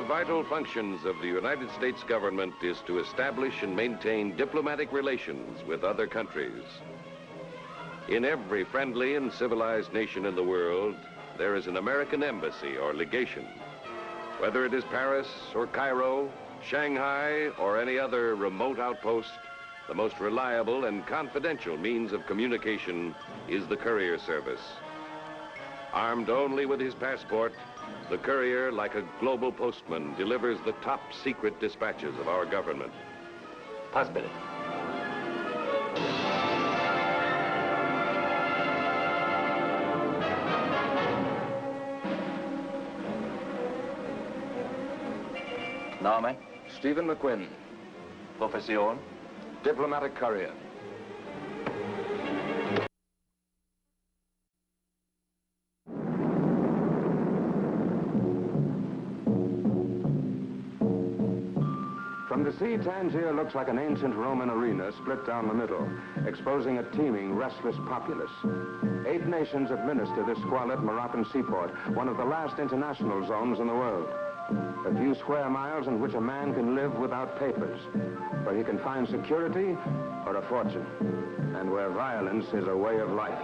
vital functions of the United States government is to establish and maintain diplomatic relations with other countries. In every friendly and civilized nation in the world, there is an American embassy or legation. Whether it is Paris or Cairo, Shanghai, or any other remote outpost, the most reliable and confidential means of communication is the courier service. Armed only with his passport, the courier, like a global postman, delivers the top secret dispatches of our government. Pass, Bela. Name? Stephen McQuinn. Profession? Diplomatic courier. From the sea, Tangier looks like an ancient Roman arena split down the middle, exposing a teeming, restless populace. 8 nations administer this squalid Moroccan seaport, one of the last international zones in the world. A few square miles in which a man can live without papers, where he can find security or a fortune, and where violence is a way of life.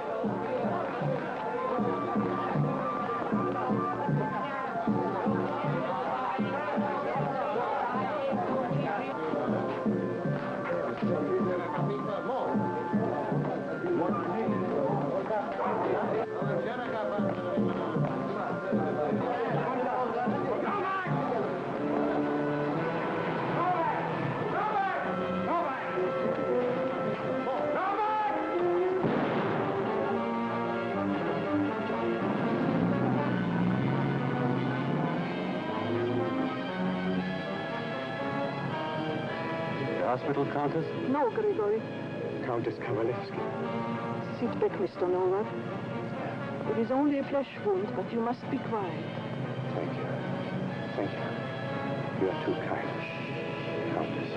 Hospital, Countess? No, Grigory. Countess Kowalewski. Sit back, Mr. Horvath. It is only a flesh wound, but you must be quiet. Thank you. Thank you. You are too kind, Countess.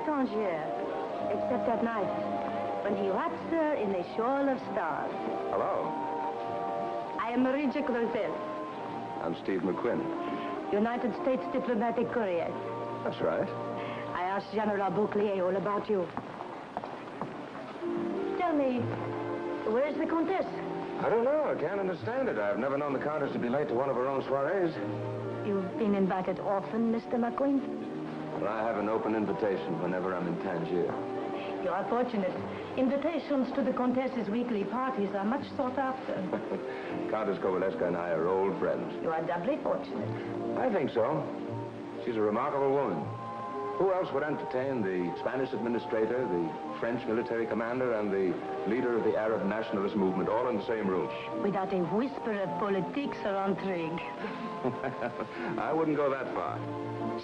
Tangier, except at night, when he wraps her in a shawl of stars. Hello. I am Marie Rosel, I'm Steve McQuinn. United States diplomatic courier. That's right. I asked General Bouclier all about you. Tell me, where's the Countess? I don't know. I can't understand it. I've never known the Countess to be late to one of her own soirees. You've been invited often, Mr. McQuinn? Well, I have an open invitation whenever I'm in Tangier. You are fortunate. Invitations to the Countess's weekly parties are much sought after. Countess Kowalewska and I are old friends. You are doubly fortunate. I think so. She's a remarkable woman. Who else would entertain the Spanish administrator, the French military commander, and the leader of the Arab nationalist movement all in the same room? Without a whisper of politics or intrigue. I wouldn't go that far.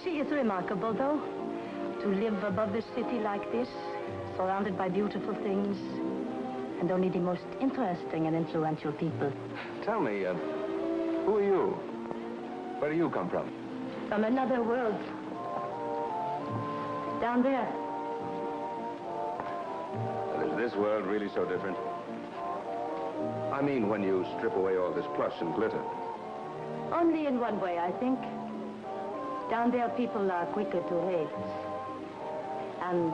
She is remarkable, though. To live above the city like this, surrounded by beautiful things, and only the most interesting and influential people. Tell me, who are you? Where do you come from? From another world. Down there. Well, is this world really so different? I mean, when you strip away all this plush and glitter. Only in one way, I think. Down there, people are quicker to hate. And,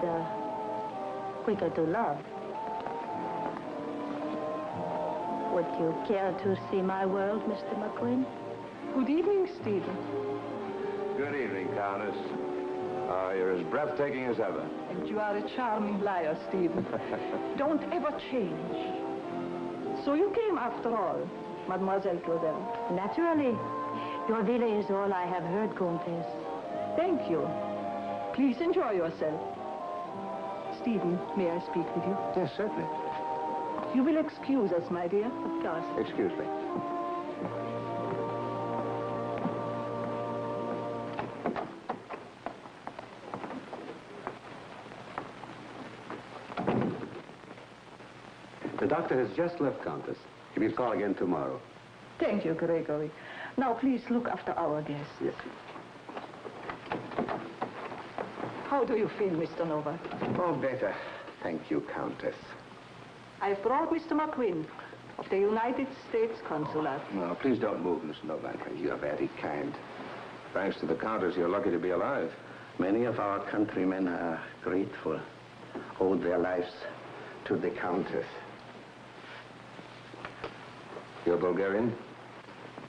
quicker to love. Would you care to see my world, Mr. McQuinn? Good evening, Stephen. Good evening, Countess. You're as breathtaking as ever. And you are a charming liar, Stephen. Don't ever change. So you came after all, Mademoiselle Claudel. Naturally. Your villa is all I have heard, Countess. Thank you. Please enjoy yourself. Stephen, may I speak with you? Yes, certainly. You will excuse us, my dear. Of course. Excuse me. The doctor has just left, Countess. He will call again tomorrow. Thank you, Gregory. Now, please look after our guests. Yes. How do you feel, Mr. Novak? Oh, better. Thank you, Countess. I've brought Mr. McQuinn of the United States Consulate. No, please don't move, Miss Novak. You're very kind. Thanks to the Countess, you're lucky to be alive. Many of our countrymen are grateful, owe their lives to the Countess. You're Bulgarian?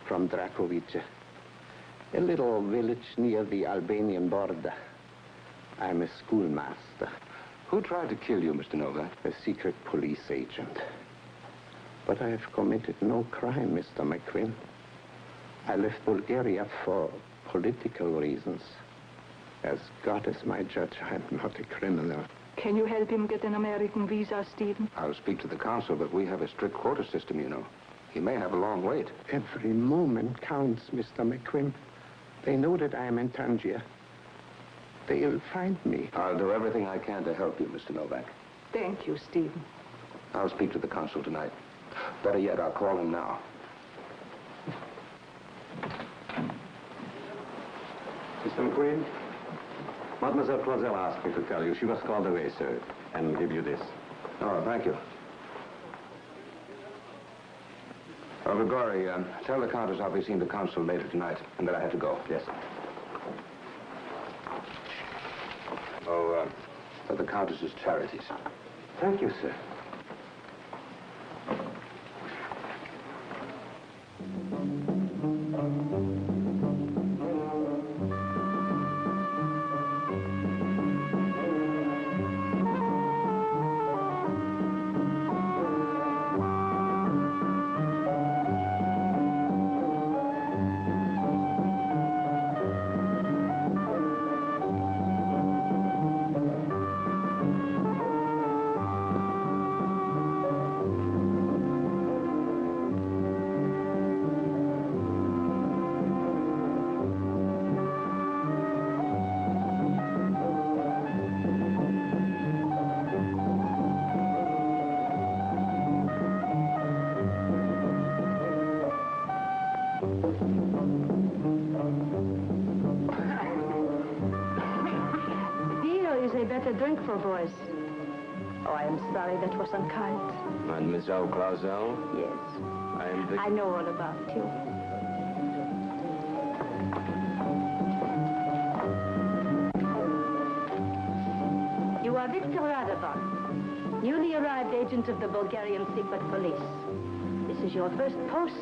From Drakovice, a little village near the Albanian border. I'm a schoolmaster. Who tried to kill you, Mr. Novak? A secret police agent. But I have committed no crime, Mr. McQuinn. I left Bulgaria for political reasons. As God is my judge, I'm not a criminal. Can you help him get an American visa, Stephen? I'll speak to the consul, but we have a strict quota system, you know. He may have a long wait. Every moment counts, Mr. McQuinn. They know that I am in Tangier. They'll find me. I'll do everything I can to help you, Mr. Novak. Thank you, Stephen. I'll speak to the consul tonight. Better yet, I'll call him now. Mr. McQueen, Mademoiselle Clausel asked me to tell you. She was called away, sir, and give you this. Oh, thank you. Grigori, tell the Countess I'll be seeing the consul later tonight, and that I have to go. Yes, sir. Oh, for the Countess's charities. Thank you, sir. Better drink for boys. Oh, I am sorry, that was unkind. Mademoiselle Clausel? Yes. I am the... I know all about you. You are Victor Radovan, newly arrived agent of the Bulgarian secret police. This is your first post.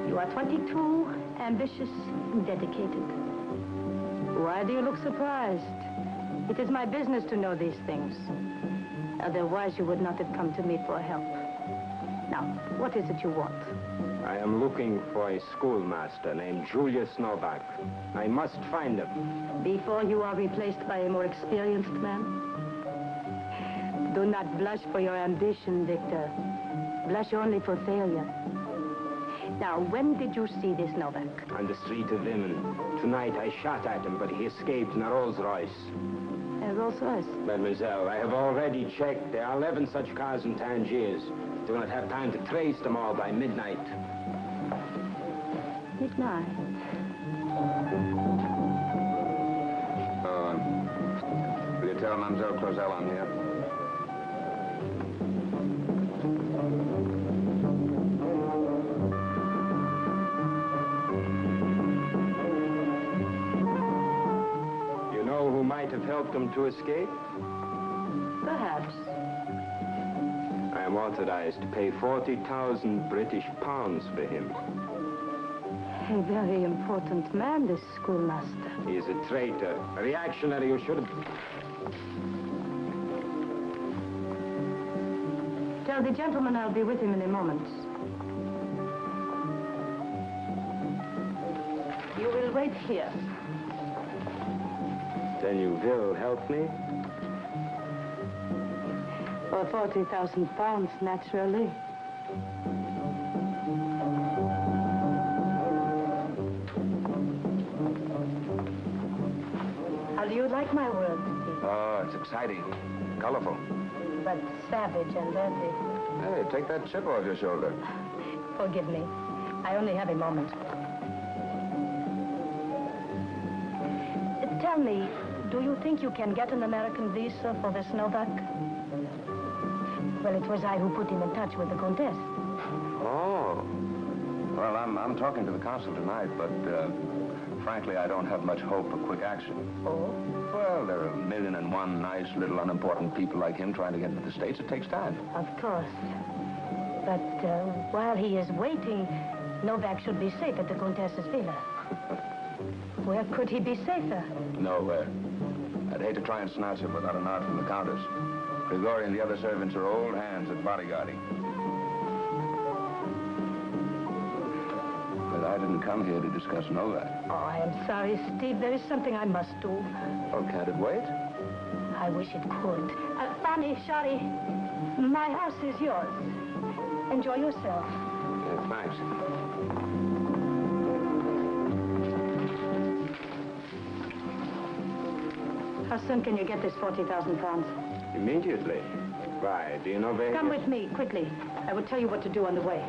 You are 22, ambitious, and dedicated. Why do you look surprised? It is my business to know these things. Otherwise, you would not have come to me for help. Now, what is it you want? I am looking for a schoolmaster named Julius Novak. I must find him. Before you are replaced by a more experienced man? Do not blush for your ambition, Victor. Blush only for failure. Now, when did you see this Novak? On the street of Liman. Tonight I shot at him, but he escaped in a Rolls Royce. A Rolls Royce? Mademoiselle, I have already checked. There are 11 such cars in Tangiers. Do not have time to trace them all by midnight. Midnight? Will you tell Mademoiselle Clausel I'm here? Might have helped him to escape? Perhaps. I am authorized to pay 40,000 British pounds for him. A very important man, this schoolmaster. He is a traitor, a reactionary who should have... Tell the gentleman I'll be with him in a moment. You will wait here. Then you will help me? For 40,000 pounds, naturally. How do you like my work? Oh, it's exciting, colorful. but savage and dirty. Hey, take that chip off your shoulder. Forgive me. I only have a moment. Tell me, do you think you can get an American visa for this Novak? Well, it was I who put him in touch with the Countess. Oh. Well, I'm talking to the consul tonight, but frankly, I don't have much hope of quick action. Oh? Well, there are 1,000,001 nice little unimportant people like him trying to get into the States. It takes time. Of course. But while he is waiting, Novak should be safe at the Countess's villa. Where could he be safer? Nowhere. I'd hate to try and snatch him without a nod from the Countess. Grigori and the other servants are old hands at bodyguarding. But I didn't come here to discuss Novak. Oh, I am sorry, Steve. There is something I must do. Oh, can't it wait? I wish it could. Fanny, Shari, my house is yours. Enjoy yourself. Yeah, thanks. How soon can you get this 40,000 pounds? Immediately. Why, do you know where... Come with me, quickly. I will tell you what to do on the way.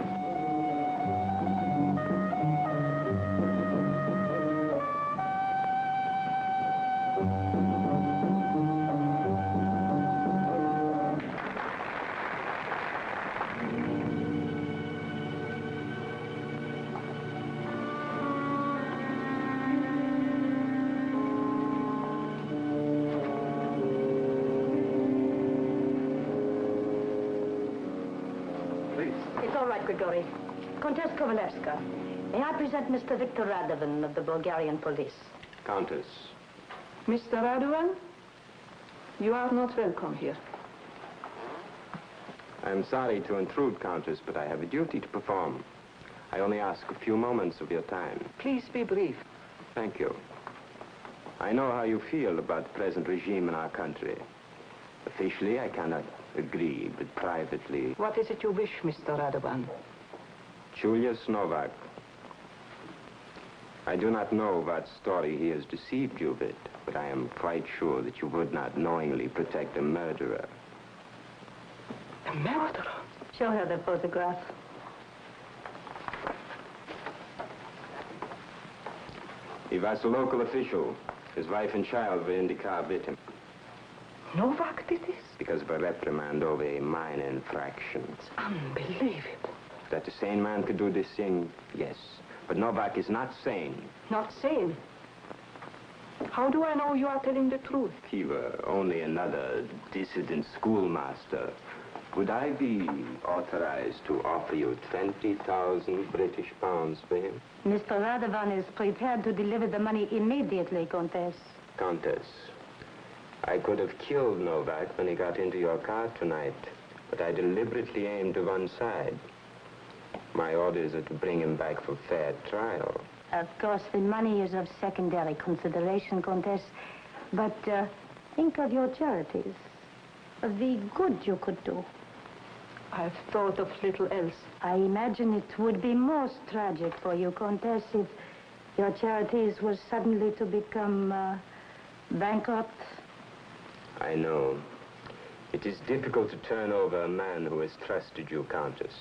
Grigori. Countess Kovalevska, may I present Mr. Victor Radovan of the Bulgarian police? Countess. Mr. Radovan, you are not welcome here. I'm sorry to intrude, Countess, but I have a duty to perform. I only ask a few moments of your time. Please be brief. Thank you. I know how you feel about the present regime in our country. Officially, I cannot agree, but privately... What is it you wish, Mr. Radovan? Julius Novak. I do not know what story he has deceived you with, but I am quite sure that you would not knowingly protect a murderer. A murderer? Show her the photograph. He was a local official. His wife and child were in the car with him. Novak did this? Because of a reprimand over a minor infraction. It's unbelievable. That a sane man could do this thing, yes. But Novak is not sane. Not sane? How do I know you are telling the truth? If he were only another dissident schoolmaster, would I be authorized to offer you 20,000 British pounds for him? Mr. Radovan is prepared to deliver the money immediately, Countess. Countess, I could have killed Novak when he got into your car tonight, but I deliberately aimed to one side. My orders are to bring him back for fair trial. Of course, the money is of secondary consideration, Countess. But think of your charities, of the good you could do. I've thought of little else. I imagine it would be most tragic for you, Countess, if your charities were suddenly to become bankrupt. I know. It is difficult to turn over a man who has trusted you, Countess.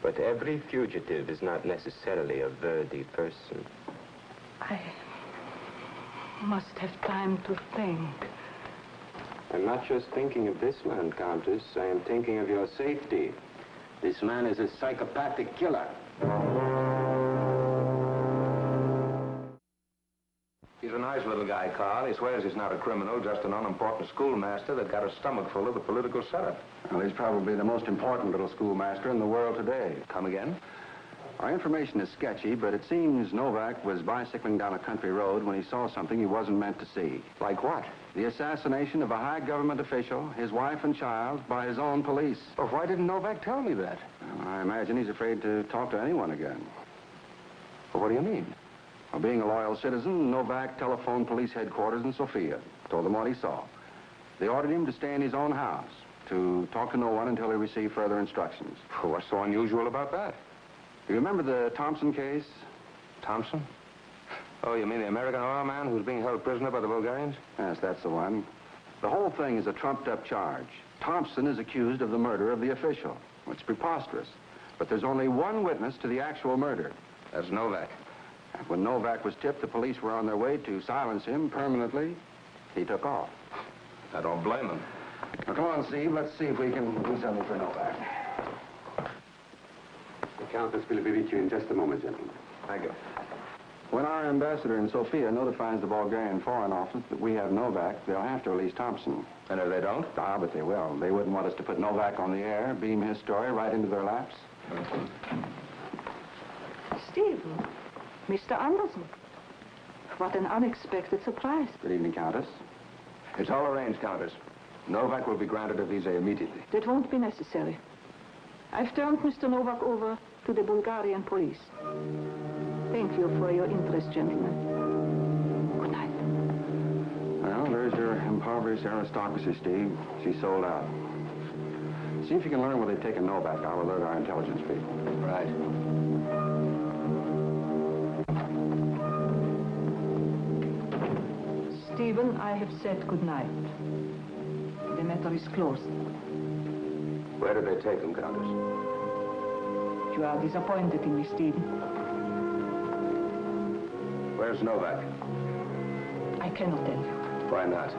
But every fugitive is not necessarily a worthy person. I must have time to think. I'm not just thinking of this man, Countess. I am thinking of your safety. This man is a psychopathic killer. He's a nice little guy, Carl. He swears he's not a criminal, just an unimportant schoolmaster that got a stomach full of the political setup. Well, he's probably the most important little schoolmaster in the world today. Come again? Our information is sketchy, but it seems Novak was bicycling down a country road when he saw something he wasn't meant to see. Like what? The assassination of a high government official, his wife and child, by his own police. Well, why didn't Novak tell me that? Well, I imagine he's afraid to talk to anyone again. Well, what do you mean? Well, being a loyal citizen, Novak telephoned police headquarters in Sofia, told them what he saw. They ordered him to stay in his own house, to talk to no one until he received further instructions. Well, what's so unusual about that? You remember the Thompson case? Thompson? Oh, you mean the American oil man who's being held prisoner by the Bulgarians? Yes, that's the one. The whole thing is a trumped-up charge. Thompson is accused of the murder of the official. It's preposterous. But there's only one witness to the actual murder. That's Novak. And when Novak was tipped the police were on their way to silence him permanently, he took off. I don't blame him. Now, come on, Steve. Let's see if we can do something for Novak. The Countess will be with you in just a moment, gentlemen. Thank you. When our ambassador in Sofia notifies the Bulgarian Foreign Office that we have Novak, they'll have to release Thompson. And if they don't? Ah, but they will. They wouldn't want us to put Novak on the air, beam his story right into their laps. Stephen, Mr. Anderson. What an unexpected surprise. Good evening, Countess. It's all arranged, Countess. Novak will be granted a visa immediately. That won't be necessary. I've turned Mr. Novak over to the Bulgarian police. Thank you for your interest, gentlemen. Good night. Well, there's your impoverished aristocracy, Steve. She's sold out. See if you can learn where they've taken Novak. I'll alert our intelligence people. Right. Stephen, I have said good night. The matter is closed. Where did they take him, Countess? You are disappointed in me, Stephen. Where's Novak? I cannot tell you. Why not?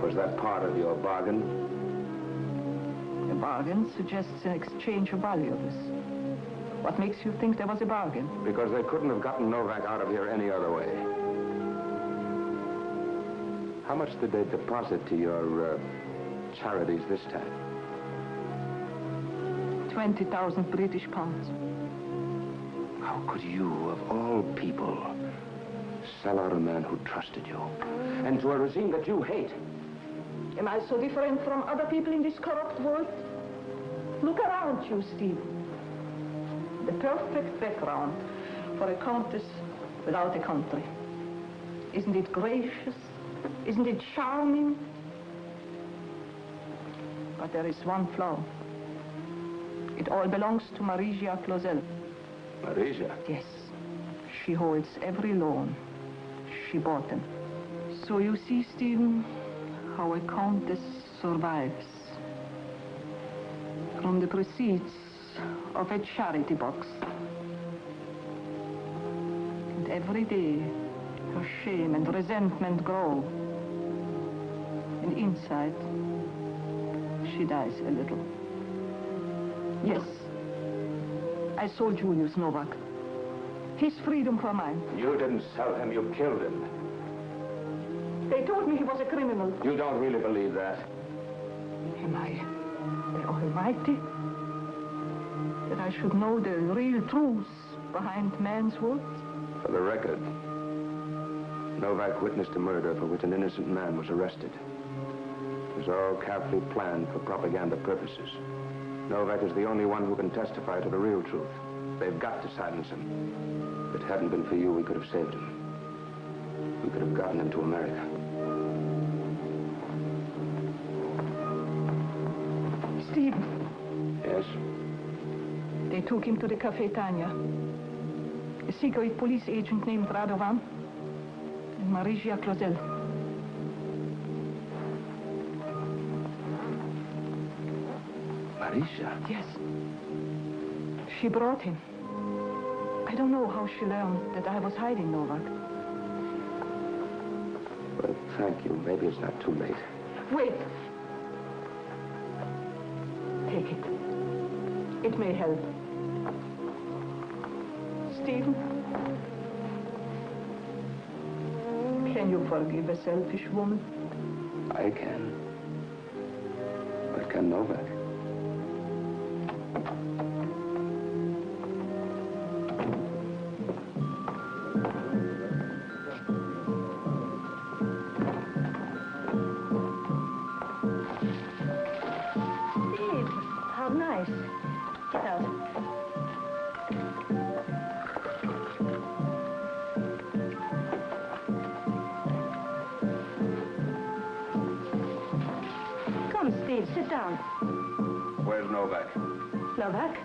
Was that part of your bargain? The bargain suggests an exchange of valuables. What makes you think there was a bargain? Because they couldn't have gotten Novak out of here any other way. How much did they deposit to your charities this time? 20,000 British pounds. How could you, of all people, sell out a man who trusted you? And to a regime that you hate? Am I so different from other people in this corrupt world? Look around you, Steve. The perfect background for a countess without a country. Isn't it gracious? Isn't it charming? But there is one flaw. It all belongs to Marija Clausel. Marija? Yes. She holds every loan. She bought them. So you see, Stephen, how a countess survives. From the proceeds of a charity box. And every day, her shame and resentment grow. And inside, she dies a little. Yes, I sold Julius Novak. His freedom for mine. You didn't sell him, you killed him. They told me he was a criminal. You don't really believe that? Am I the Almighty? That I should know the real truth behind man's words? For the record, Novak witnessed a murder for which an innocent man was arrested. It was all carefully planned for propaganda purposes. Novak is the only one who can testify to the real truth. They've got to silence him. If it hadn't been for you, we could have saved him. We could have gotten him to America. Steve. Yes? They took him to the Café Tanya. A secret police agent named Radovan and Marija Clausel. Marija? Yes. She brought him. I don't know how she learned that I was hiding Novak. Well, thank you. Maybe it's not too late. Wait. Take it. It may help. Stephen, can you forgive a selfish woman? I can. But can Novak? Sit down. Where's Novak? Novak?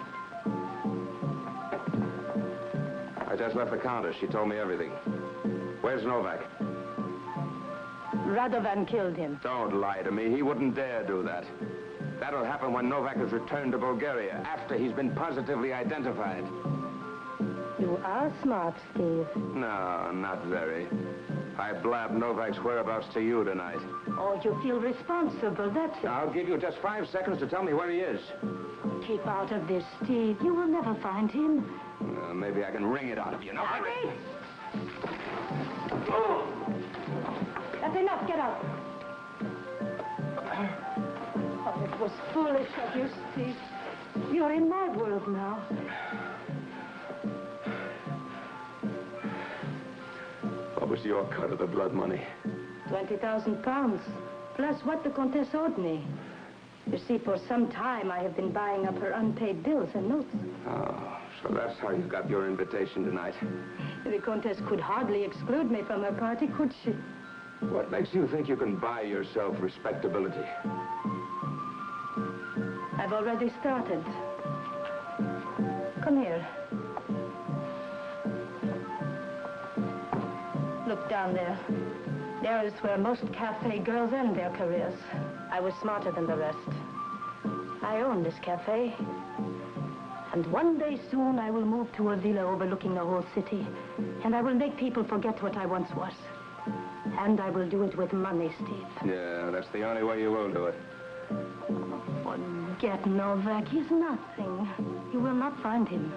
I just left the Countess. She told me everything. Where's Novak? Radovan killed him. Don't lie to me. He wouldn't dare do that. That'll happen when Novak is returned to Bulgaria, after he's been positively identified. You are smart, Steve. No, not very. I blabbed Novak's whereabouts to you tonight. Oh, you feel responsible, that's it. I'll give you just 5 seconds to tell me where he is. Keep out of this, Steve. You will never find him. Maybe I can wring it out of you. No, Hurry! Oh. That's enough. Get out. Oh, it was foolish of you, Steve. You're in my world now. What was your cut of the blood money? 20,000 pounds, plus what the Countess owed me. You see, for some time I have been buying up her unpaid bills and notes. Oh, so that's how you got your invitation tonight. The Countess could hardly exclude me from her party, could she? What makes you think you can buy yourself respectability? I've already started. Come here. Look down there. There is where most cafe girls end their careers. I was smarter than the rest. I own this cafe. And one day soon I will move to a villa overlooking the whole city. And I will make people forget what I once was. And I will do it with money, Steve. Yeah, that's the only way you will do it. Forget Novak. He's nothing. You will not find him.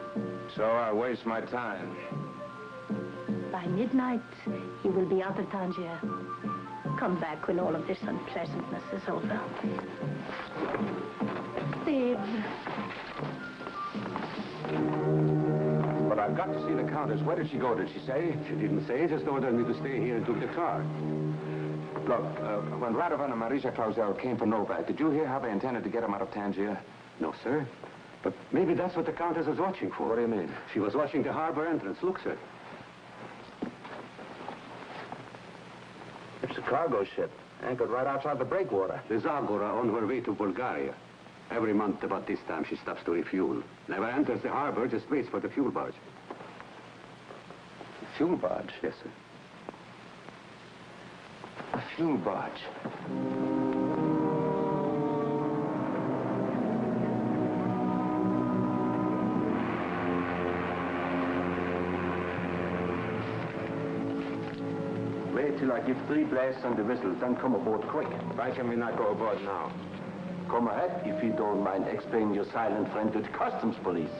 So I'll waste my time. By midnight, he will be out of Tangier. Come back when all of this unpleasantness is over. Steve. But I've got to see the Countess. Where did she go? Did she say? She didn't say. Just ordered me to stay here and took the car. Look, when Radovan and Marisa Clausel came for Novak, did you hear how they intended to get him out of Tangier? No, sir. But maybe that's what the Countess was watching for. What do you mean? She was watching the harbor entrance. Look, sir. It's a cargo ship, anchored right outside the breakwater. The Zagora on her way to Bulgaria. Every month about this time, she stops to refuel. Never enters the harbor, just waits for the fuel barge. The fuel barge? Yes, sir. A fuel barge. Wait till I give 3 blasts on the whistle, then come aboard quick. Why can we not go aboard now? Come ahead, if you don't mind explaining your silent friend to the customs police.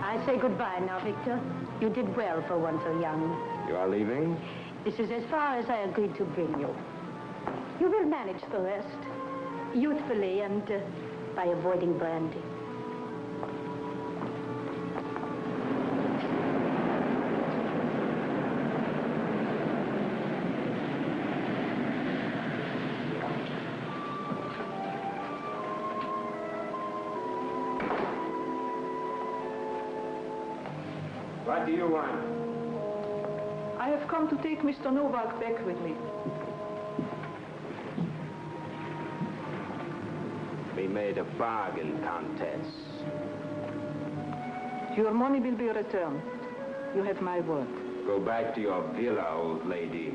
I say goodbye now, Victor. You did well for one so young. You are leaving? This is as far as I agreed to bring you. You will manage the rest, youthfully and by avoiding brandy. What do you want? I have come to take Mr. Novak back with me. We made a bargain, Countess. Your money will be returned. You have my word. Go back to your villa, old lady.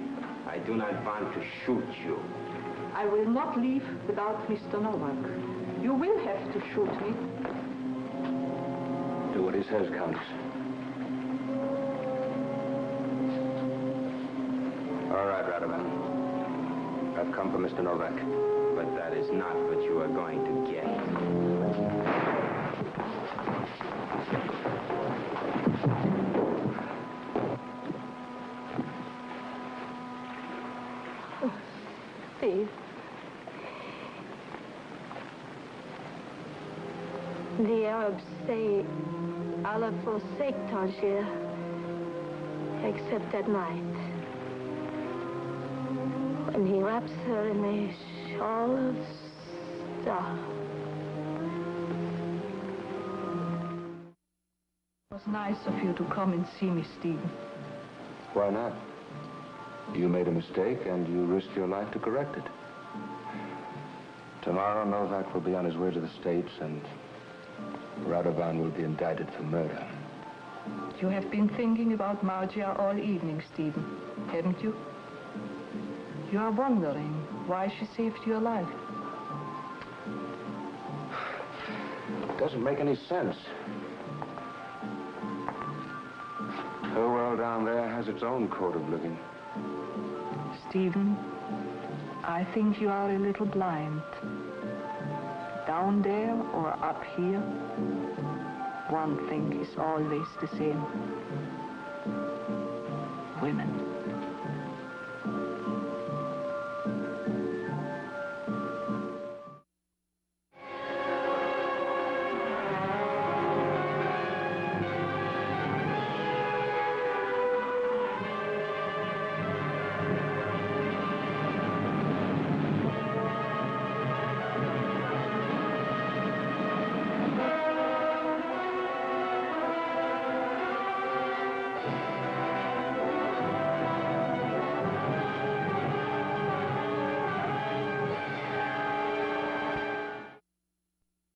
I do not want to shoot you. I will not leave without Mr. Novak. You will have to shoot me. Do what he says, Countess. All right, Radovan. I've come for Mr. Novak. But that is not what you are going to get. Oh, Steve. The Arabs say Allah forsake Tangier, except at night. When he wraps her in a shawl of star. It was nice of you to come and see me, Stephen. Why not? You made a mistake, and you risked your life to correct it. Tomorrow, Novak will be on his way to the States, and Radovan will be indicted for murder. You have been thinking about Margia all evening, Stephen, haven't you? You are wondering why she saved your life. It doesn't make any sense. Her world down there has its own code of living. Stephen, I think you are a little blind. Down there or up here, one thing is always the same. Women.